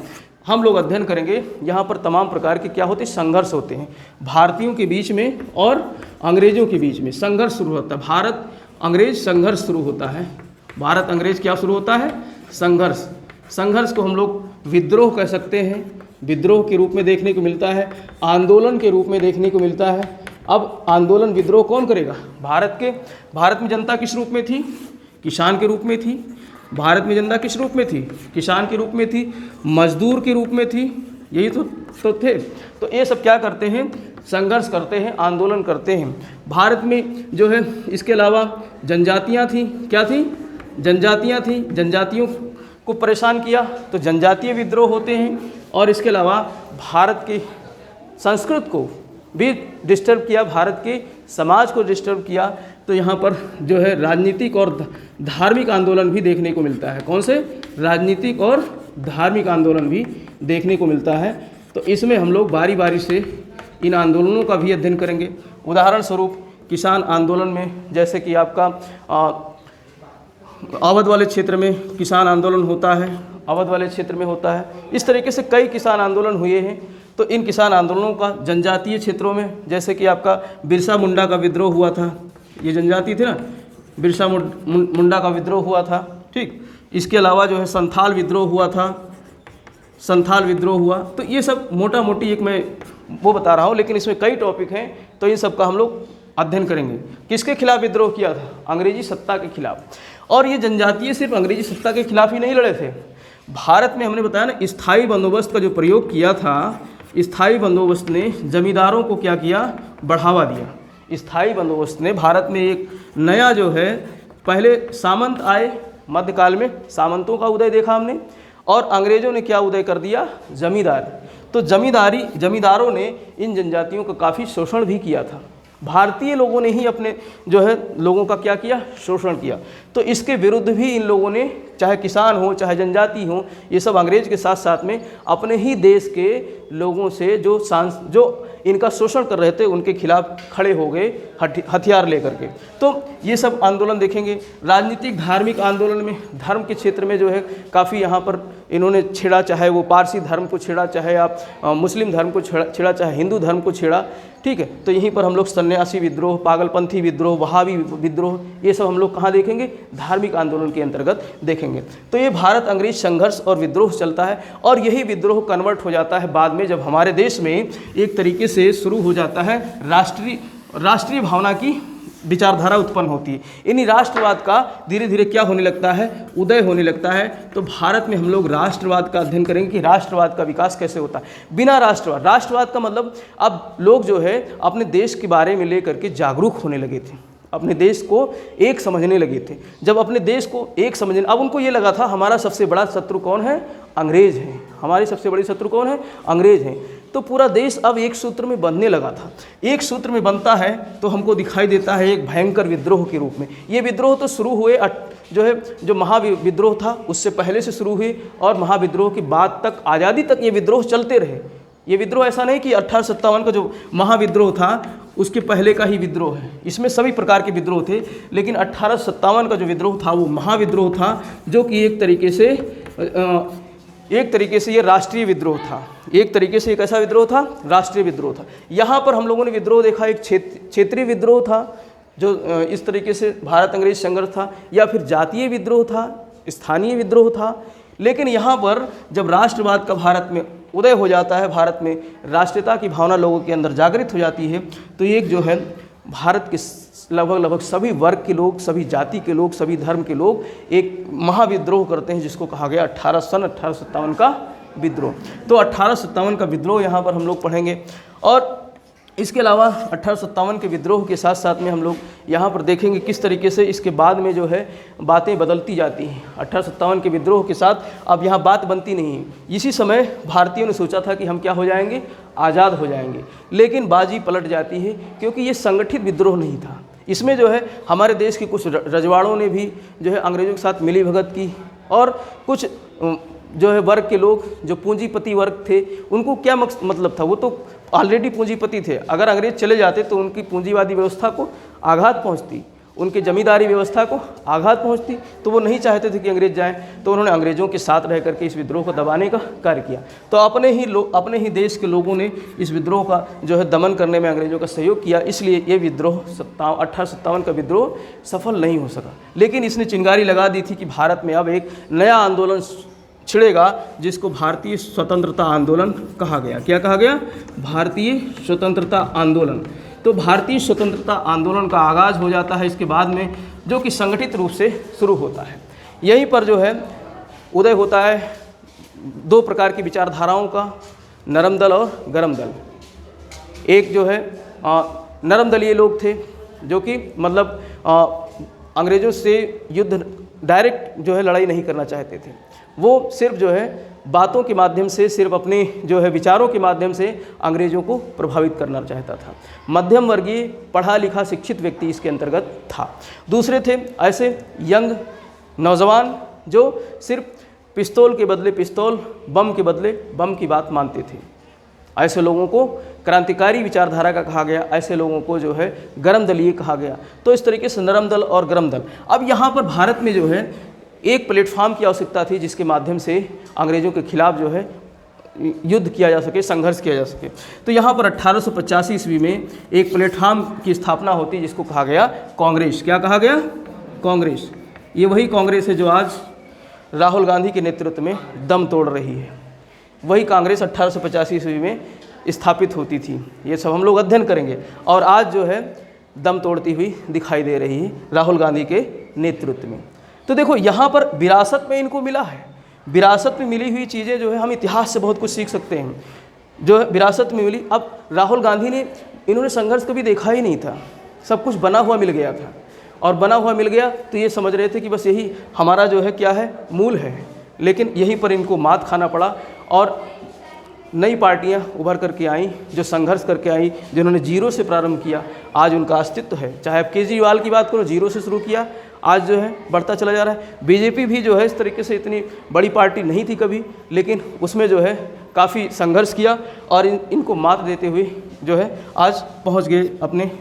हम लोग अध्ययन करेंगे। यहाँ पर तमाम प्रकार के क्या होते हैं, संघर्ष होते हैं भारतीयों के बीच में और अंग्रेज़ों के बीच में। संघर्ष शुरू होता है, भारत अंग्रेज संघर्ष शुरू होता है। भारत अंग्रेज क्या शुरू होता है, संघर्ष को हम लोग विद्रोह कह सकते हैं, विद्रोह के रूप में देखने को मिलता है, आंदोलन के रूप में देखने को मिलता है। अब आंदोलन विद्रोह कौन करेगा, भारत में जनता किस रूप में थी, किसान के रूप में थी। भारत में जनता किस रूप में थी, किसान के रूप में थी, मजदूर के रूप में थी, यही तो थे। तो ये सब क्या करते हैं, संघर्ष करते हैं, आंदोलन करते हैं। भारत में जो है इसके अलावा जनजातियाँ थीं, क्या थीं, जनजातियाँ थी, जनजातियों को परेशान किया तो जनजातीय विद्रोह होते हैं। और इसके अलावा भारत की संस्कृत को भी डिस्टर्ब किया, भारत के समाज को डिस्टर्ब किया, तो यहाँ पर जो है राजनीतिक और धार्मिक आंदोलन भी देखने को मिलता है। कौन से? राजनीतिक और धार्मिक आंदोलन भी देखने को मिलता है। तो इसमें हम लोग बारी बारी से इन आंदोलनों का भी अध्ययन करेंगे। उदाहरण स्वरूप किसान आंदोलन में जैसे कि आपका अवध वाले क्षेत्र में किसान आंदोलन होता है, अवध वाले क्षेत्र में होता है। इस तरीके से कई किसान आंदोलन हुए हैं। तो इन किसान आंदोलनों का जनजातीय क्षेत्रों में जैसे कि आपका बिरसा मुंडा का विद्रोह हुआ था, ये जनजाति थे ना, बिरसा मुंडा का विद्रोह हुआ था, ठीक। इसके अलावा जो है संथाल विद्रोह हुआ था, संथाल विद्रोह हुआ। तो ये सब मोटा मोटी एक मैं वो बता रहा हूँ, लेकिन इसमें कई टॉपिक हैं, तो इन सब का हम लोग अध्ययन करेंगे। किसके खिलाफ विद्रोह किया था? अंग्रेजी सत्ता के खिलाफ। और ये जनजातीय सिर्फ अंग्रेजी सत्ता के खिलाफ ही नहीं लड़े थे। भारत में हमने बताया ना, स्थायी बंदोबस्त का जो प्रयोग किया था, स्थायी बंदोबस्त ने जमींदारों को क्या किया? बढ़ावा दिया। स्थायी बंदोबस्त ने भारत में एक नया जो है, पहले सामंत आए, मध्यकाल में सामंतों का उदय देखा हमने, और अंग्रेजों ने क्या उदय कर दिया? जमींदार। तो जमींदारों ने इन जनजातियों का काफ़ी शोषण भी किया था। भारतीय लोगों ने ही अपने जो है लोगों का क्या किया? शोषण किया। तो इसके विरुद्ध भी इन लोगों ने, चाहे किसान हो चाहे जनजाति हो, ये सब अंग्रेज के साथ साथ में अपने ही देश के लोगों से जो इनका शोषण कर रहे थे उनके खिलाफ खड़े हो गए हथियार लेकर के। तो ये सब आंदोलन देखेंगे। राजनीतिक धार्मिक आंदोलन में धर्म के क्षेत्र में जो है काफ़ी यहाँ पर इन्होंने छेड़ा, चाहे वो पारसी धर्म को छेड़ा, चाहे आप मुस्लिम धर्म को छेड़ा, चाहे हिंदू धर्म को छेड़ा, ठीक है। तो यहीं पर हम लोग सन्यासी विद्रोह, पागलपंथी विद्रोह, वहाबी विद्रोह, ये सब हम लोग कहाँ देखेंगे? धार्मिक आंदोलन के अंतर्गत देखेंगे। तो ये भारत अंग्रेज संघर्ष और विद्रोह चलता है, और यही विद्रोह कन्वर्ट हो जाता है बाद में, जब हमारे देश में एक तरीके से शुरू हो जाता है राष्ट्रीय भावना की विचारधारा उत्पन्न होती है। इन्हीं राष्ट्रवाद का धीरे धीरे क्या होने लगता है? उदय होने लगता है। तो भारत में हम लोग राष्ट्रवाद का अध्ययन करेंगे कि राष्ट्रवाद का विकास कैसे होता है। बिना राष्ट्रवाद का मतलब अब लोग जो है अपने देश के बारे में लेकर के जागरूक होने लगे थे, अपने देश को एक समझने लगे थे। जब अपने देश को एक समझने, अब उनको ये लगा था हमारा सबसे बड़ा शत्रु कौन है? अंग्रेज हैं। हमारी सबसे बड़ी शत्रु कौन है? अंग्रेज हैं। तो पूरा देश अब एक सूत्र में बंधने लगा था। एक सूत्र में बनता है तो हमको दिखाई देता है एक भयंकर विद्रोह के रूप में। ये विद्रोह तो शुरू हुए जो महाविद्रोह था उससे पहले से शुरू हुए, और महाविद्रोह के बाद तक, आज़ादी तक ये विद्रोह चलते रहे। ये विद्रोह ऐसा नहीं कि 1857 का जो महाविद्रोह था उसके पहले का ही विद्रोह है। इसमें सभी प्रकार के विद्रोह थे, लेकिन 1857 का जो विद्रोह था वो महाविद्रोह था, जो कि एक तरीके से ये राष्ट्रीय विद्रोह था। एक तरीके से एक ऐसा विद्रोह था, राष्ट्रीय विद्रोह था। यहाँ पर हम लोगों ने विद्रोह देखा, एक क्षेत्रीय विद्रोह था जो इस तरीके से भारत अंग्रेज संघर्ष था, या फिर जातीय विद्रोह था, स्थानीय विद्रोह था। लेकिन यहाँ पर जब राष्ट्रवाद का भारत में उदय हो जाता है, भारत में राष्ट्रीयता की भावना लोगों के अंदर जागृत हो जाती है, तो एक जो है भारत के लगभग सभी वर्ग के लोग, सभी जाति के लोग, सभी धर्म के लोग एक महाविद्रोह करते हैं, जिसको कहा गया 1857 का विद्रोह। तो 1857 का विद्रोह यहाँ पर हम लोग पढ़ेंगे। और इसके अलावा 1857 के विद्रोह के साथ साथ में हम लोग यहाँ पर देखेंगे किस तरीके से इसके बाद में जो है बातें बदलती जाती हैं। 1857 के विद्रोह के साथ अब यहाँ बात बनती नहीं है। इसी समय भारतीयों ने सोचा था कि हम क्या हो जाएंगे? आज़ाद हो जाएंगे। लेकिन बाजी पलट जाती है, क्योंकि ये संगठित विद्रोह नहीं था। इसमें जो है हमारे देश के कुछ रजवाड़ों ने भी जो है अंग्रेज़ों के साथ मिली भगत की, और कुछ जो है वर्ग के लोग जो पूंजीपति वर्ग थे उनको क्या मतलब था? वो तो ऑलरेडी पूंजीपति थे। अगर अंग्रेज चले जाते तो उनकी पूंजीवादी व्यवस्था को आघात पहुंचती, उनकी जमींदारी व्यवस्था को आघात पहुंचती। तो वो नहीं चाहते थे कि अंग्रेज जाएं, तो उन्होंने अंग्रेज़ों के साथ रह करके इस विद्रोह को दबाने का कार्य किया। तो अपने ही देश के लोगों ने इस विद्रोह का जो है दमन करने में अंग्रेज़ों का सहयोग किया। इसलिए ये विद्रोह 1857 का विद्रोह सफल नहीं हो सका। लेकिन इसने चिंगारी लगा दी थी कि भारत में अब एक नया आंदोलन छिड़ेगा, जिसको भारतीय स्वतंत्रता आंदोलन कहा गया। क्या कहा गया? भारतीय स्वतंत्रता आंदोलन। तो भारतीय स्वतंत्रता आंदोलन का आगाज़ हो जाता है इसके बाद में, जो कि संगठित रूप से शुरू होता है। यहीं पर जो है उदय होता है दो प्रकार की विचारधाराओं का, नरम दल और गरम दल। एक जो है नरम दलीय लोग थे, जो कि मतलब अंग्रेज़ों से युद्ध डायरेक्ट जो है लड़ाई नहीं करना चाहते थे। वो सिर्फ जो है बातों के माध्यम से, सिर्फ अपने जो है विचारों के माध्यम से अंग्रेज़ों को प्रभावित करना चाहता था। मध्यम वर्गीय, पढ़ा लिखा, शिक्षित व्यक्ति इसके अंतर्गत था। दूसरे थे ऐसे यंग नौजवान जो सिर्फ पिस्तौल के बदले पिस्तौल, बम के बदले बम की बात मानते थे। ऐसे लोगों को क्रांतिकारी विचारधारा का कहा गया, ऐसे लोगों को जो है गरम दलीय कहा गया। तो इस तरीके से नरम दल और गरम दल। अब यहाँ पर भारत में जो है एक प्लेटफॉर्म की आवश्यकता थी जिसके माध्यम से अंग्रेज़ों के खिलाफ जो है युद्ध किया जा सके, संघर्ष किया जा सके। तो यहाँ पर 1885 ईस्वी में एक प्लेटफॉर्म की स्थापना होती है जिसको कहा गया कांग्रेस। क्या कहा गया? कांग्रेस। ये वही कांग्रेस है जो आज राहुल गांधी के नेतृत्व में दम तोड़ रही है। वही कांग्रेस 1885 ईस्वी में स्थापित होती थी। ये सब हम लोग अध्ययन करेंगे और आज जो है दम तोड़ती हुई दिखाई दे रही है राहुल गांधी के नेतृत्व में। तो देखो यहाँ पर विरासत में इनको मिला है। विरासत में मिली हुई चीज़ें जो है हम इतिहास से बहुत कुछ सीख सकते हैं, जो है विरासत में मिली। अब राहुल गांधी ने, इन्होंने संघर्ष कभी देखा ही नहीं था, सब कुछ बना हुआ मिल गया था और बना हुआ मिल गया तो ये समझ रहे थे कि बस यही हमारा जो है क्या है, मूल है। लेकिन यहीं पर इनको मात खाना पड़ा और नई पार्टियां उभर करके आईं, जो संघर्ष करके आईं, जिन्होंने जीरो से प्रारंभ किया, आज उनका अस्तित्व है। चाहे आप केजरीवाल की बात करो, जीरो से शुरू किया, आज जो है बढ़ता चला जा रहा है। बीजेपी भी जो है इस तरीके से इतनी बड़ी पार्टी नहीं थी कभी, लेकिन उसमें जो है काफ़ी संघर्ष किया और इनको मात देते हुए जो है आज पहुंच गए अपने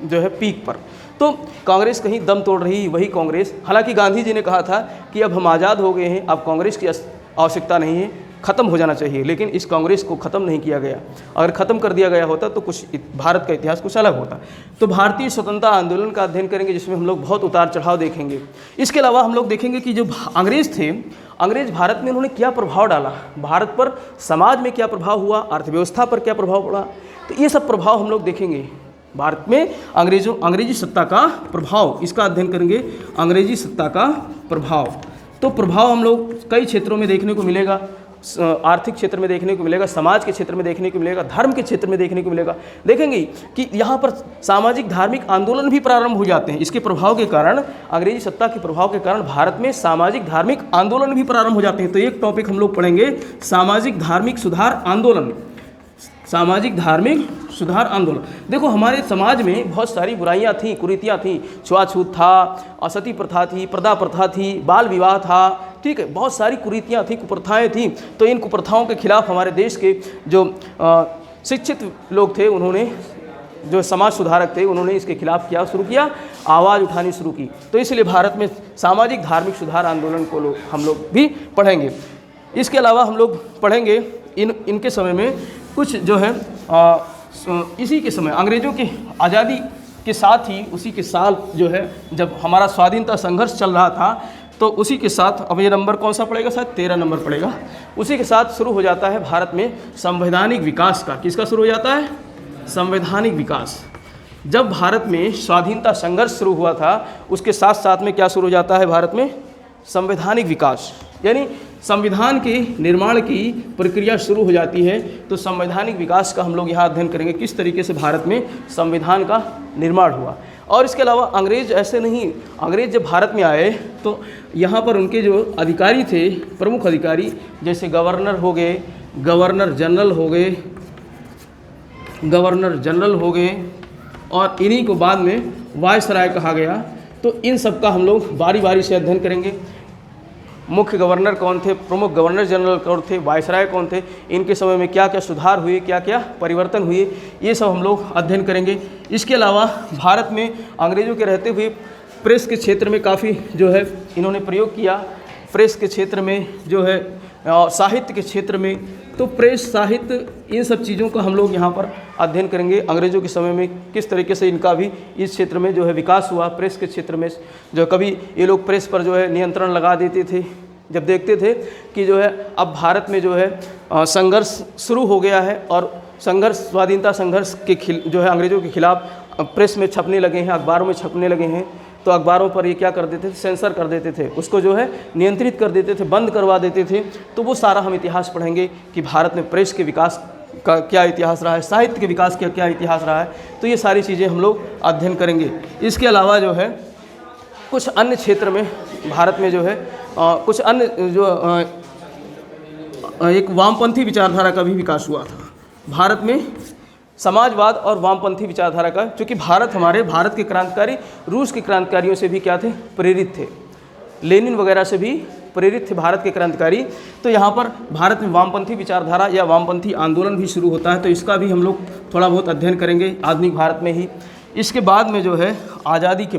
जो है पीक पर। तो कांग्रेस कहीं दम तोड़ रही, वही कांग्रेस। हालांकि गांधी जी ने कहा था कि अब हम आज़ाद हो गए हैं, अब कांग्रेस की आवश्यकता नहीं है, ख़त्म हो जाना चाहिए। लेकिन इस कांग्रेस को ख़त्म नहीं किया गया। अगर ख़त्म कर दिया गया होता तो कुछ भारत का इतिहास कुछ अलग होता। तो भारतीय स्वतंत्रता आंदोलन का अध्ययन करेंगे जिसमें हम लोग बहुत उतार चढ़ाव देखेंगे। इसके अलावा हम लोग देखेंगे कि जो अंग्रेज़ थे, अंग्रेज़ भारत में उन्होंने क्या प्रभाव डाला, भारत पर समाज में क्या प्रभाव हुआ, अर्थव्यवस्था पर क्या प्रभाव पड़ा। तो ये सब प्रभाव हम लोग देखेंगे। भारत में अंग्रेजी सत्ता का प्रभाव, इसका अध्ययन करेंगे, अंग्रेजी सत्ता का प्रभाव। तो प्रभाव हम लोग कई क्षेत्रों में देखने को मिलेगा। आर्थिक क्षेत्र में देखने को मिलेगा, समाज के क्षेत्र में देखने को मिलेगा, धर्म के क्षेत्र में देखने को मिलेगा। देखेंगे कि यहाँ पर सामाजिक धार्मिक आंदोलन भी प्रारंभ हो जाते हैं। इसके प्रभाव के कारण, अंग्रेजी सत्ता के प्रभाव के कारण भारत में सामाजिक धार्मिक आंदोलन भी प्रारंभ हो जाते हैं। तो एक टॉपिक हम लोग पढ़ेंगे, सामाजिक धार्मिक सुधार आंदोलन। सामाजिक धार्मिक सुधार आंदोलन। देखो हमारे समाज में बहुत सारी बुराइयां थीं, कुरीतियां थीं। छुआछूत था, असती प्रथा थी, पर्दा प्रथा थी, बाल विवाह था, ठीक है, बहुत सारी कुरीतियां थी, कुप्रथाएं थीं। तो इन कुप्रथाओं के खिलाफ हमारे देश के जो शिक्षित लोग थे, उन्होंने, जो समाज सुधारक थे, उन्होंने इसके खिलाफ क्या शुरू किया, आवाज़ उठानी शुरू की। तो इसलिए भारत में सामाजिक धार्मिक सुधार आंदोलन को हम लोग भी पढ़ेंगे। इसके अलावा हम लोग पढ़ेंगे इनके समय में कुछ जो है इसी के समय अंग्रेज़ों की आज़ादी के साथ ही, उसी के साल जो है जब हमारा स्वाधीनता संघर्ष चल रहा था, तो उसी के साथ, अब ये नंबर कौन सा पड़ेगा, शायद 13 नंबर पड़ेगा, उसी के साथ शुरू हो जाता है भारत में संवैधानिक विकास का। किसका शुरू हो जाता है? संवैधानिक विकास। जब भारत में स्वाधीनता संघर्ष शुरू हुआ था, उसके साथ साथ में क्या शुरू हो जाता है भारत में? संवैधानिक विकास, यानी संविधान के निर्माण की प्रक्रिया शुरू हो जाती है। तो संवैधानिक विकास का हम लोग यहाँ अध्ययन करेंगे, किस तरीके से भारत में संविधान का निर्माण हुआ। और इसके अलावा अंग्रेज़ ऐसे नहीं, अंग्रेज़ जब भारत में आए तो यहाँ पर उनके जो अधिकारी थे, प्रमुख अधिकारी, जैसे गवर्नर हो गए, गवर्नर जनरल हो गए और इन्हीं को बाद में वायसराय कहा गया। तो इन सब का हम लोग बारी बारी से अध्ययन करेंगे। मुख्य गवर्नर कौन थे, प्रमुख गवर्नर जनरल कौन थे, वायसराय कौन थे, इनके समय में क्या क्या सुधार हुए, क्या क्या परिवर्तन हुए, ये सब हम लोग अध्ययन करेंगे। इसके अलावा भारत में अंग्रेज़ों के रहते हुए प्रेस के क्षेत्र में काफ़ी जो है इन्होंने प्रयोग किया। प्रेस के क्षेत्र में जो है, साहित्य के क्षेत्र में, तो प्रेस, साहित्य, इन सब चीज़ों का हम लोग यहाँ पर अध्ययन करेंगे। अंग्रेज़ों के समय में किस तरीके से इनका भी इस क्षेत्र में जो है विकास हुआ। प्रेस के क्षेत्र में जो कभी ये लोग प्रेस पर जो है नियंत्रण लगा देते थे, जब देखते थे कि जो है अब भारत में जो है संघर्ष शुरू हो गया है और संघर्ष, स्वाधीनता संघर्ष के जो है अंग्रेज़ों के खिलाफ प्रेस में छपने लगे हैं, अखबारों में छपने लगे हैं, तो अखबारों पर ये क्या कर देते थे, सेंसर कर देते थे, उसको जो है नियंत्रित कर देते थे, बंद करवा देते थे। तो वो सारा हम इतिहास पढ़ेंगे कि भारत में प्रेस के विकास का क्या इतिहास रहा है, साहित्य के विकास का क्या इतिहास रहा है। तो ये सारी चीज़ें हम लोग अध्ययन करेंगे। इसके अलावा जो है कुछ अन्य क्षेत्र में भारत में जो है कुछ अन्य जो एक वामपंथी विचारधारा का भी विकास हुआ था भारत में। समाजवाद और वामपंथी विचारधारा का, क्योंकि भारत के क्रांतिकारी रूस के क्रांतिकारियों से भी क्या थे, प्रेरित थे, लेनिन वगैरह से भी प्रेरित थे भारत के क्रांतिकारी। तो यहाँ पर भारत में वामपंथी विचारधारा या वामपंथी आंदोलन भी शुरू होता है, तो इसका भी हम लोग थोड़ा बहुत अध्ययन करेंगे आधुनिक भारत में ही। इसके बाद में जो है आज़ादी के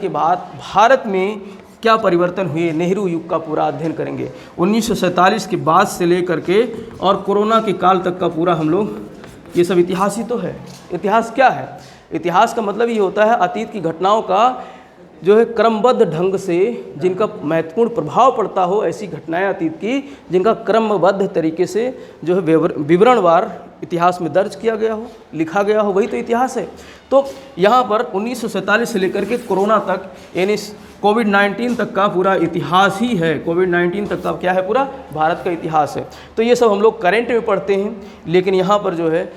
बाद भारत में क्या परिवर्तन हुए, नेहरू युग का पूरा अध्ययन करेंगे। 1947 के बाद से लेकर के और कोरोना के काल तक का पूरा हम लोग, ये सब इतिहास ही तो है। इतिहास क्या है? इतिहास का मतलब ये होता है अतीत की घटनाओं का जो है क्रमबद्ध ढंग से जिनका महत्वपूर्ण प्रभाव पड़ता हो, ऐसी घटनाएं अतीत की जिनका क्रमबद्ध तरीके से जो है विवरणवार इतिहास में दर्ज किया गया हो, लिखा गया हो, वही तो इतिहास है। तो यहाँ पर 1947 से लेकर के कोरोना तक यानी कोविड-19 तक का पूरा इतिहास ही है। कोविड-19 तक का क्या है, पूरा भारत का इतिहास है। तो ये सब हम लोग करेंट में पढ़ते हैं, लेकिन यहाँ पर जो है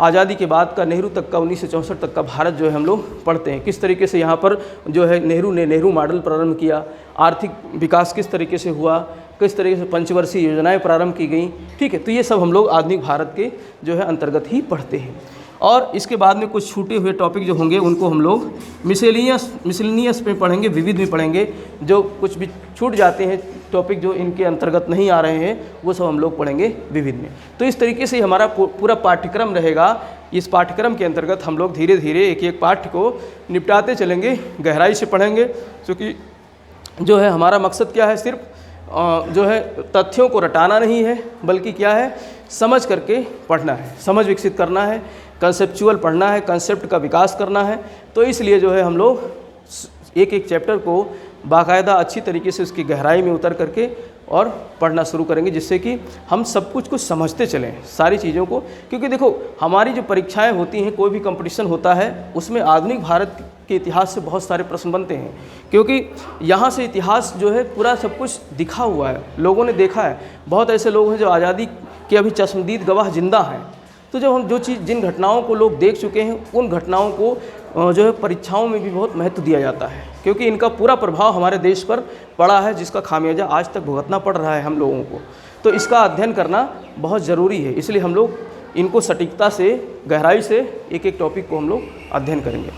आज़ादी के बाद का नेहरू तक का 1964 तक का भारत जो है हम लोग पढ़ते हैं। किस तरीके से यहाँ पर जो है नेहरू ने नेहरू मॉडल प्रारंभ किया, आर्थिक विकास किस तरीके से हुआ, किस तरीके से पंचवर्षीय योजनाएं प्रारंभ की गई, ठीक है। तो ये सब हम लोग आधुनिक भारत के जो है अंतर्गत ही पढ़ते हैं। और इसके बाद में कुछ छूटे हुए टॉपिक जो होंगे उनको हम लोग मिसलेनियस में पढ़ेंगे, विविध में पढ़ेंगे। जो कुछ भी छूट जाते हैं टॉपिक जो इनके अंतर्गत नहीं आ रहे हैं वो सब हम लोग पढ़ेंगे विविध में। तो इस तरीके से हमारा पूरा पाठ्यक्रम रहेगा। इस पाठ्यक्रम के अंतर्गत हम लोग धीरे धीरे एक एक पाठ्य को निपटाते चलेंगे, गहराई से पढ़ेंगे, क्योंकि जो है हमारा मकसद क्या है, सिर्फ जो है तथ्यों को रटाना नहीं है, बल्कि क्या है, समझ करके पढ़ना है, समझ विकसित करना है, कंसेप्चुअल पढ़ना है, कंसेप्ट का विकास करना है। तो इसलिए जो है हम लोग एक एक चैप्टर को बाकायदा अच्छी तरीके से उसकी गहराई में उतर करके और पढ़ना शुरू करेंगे, जिससे कि हम सब कुछ समझते चलें सारी चीज़ों को। क्योंकि देखो हमारी जो परीक्षाएं होती हैं, कोई भी कंपटीशन होता है, उसमें आधुनिक भारत के इतिहास से बहुत सारे प्रश्न बनते हैं, क्योंकि यहाँ से इतिहास जो है पूरा सब कुछ दिखा हुआ है, लोगों ने देखा है। बहुत ऐसे लोग हैं जो आज़ादी के अभी चश्मदीद गवाह जिंदा हैं। तो जब हम जिन घटनाओं को लोग देख चुके हैं, उन घटनाओं को जो है परीक्षाओं में भी बहुत महत्व दिया जाता है, क्योंकि इनका पूरा प्रभाव हमारे देश पर पड़ा है, जिसका खामियाजा आज तक भुगतना पड़ रहा है हम लोगों को। तो इसका अध्ययन करना बहुत ज़रूरी है, इसलिए हम लोग इनको सटीकता से, गहराई से एक एक टॉपिक को हम लोग अध्ययन करेंगे।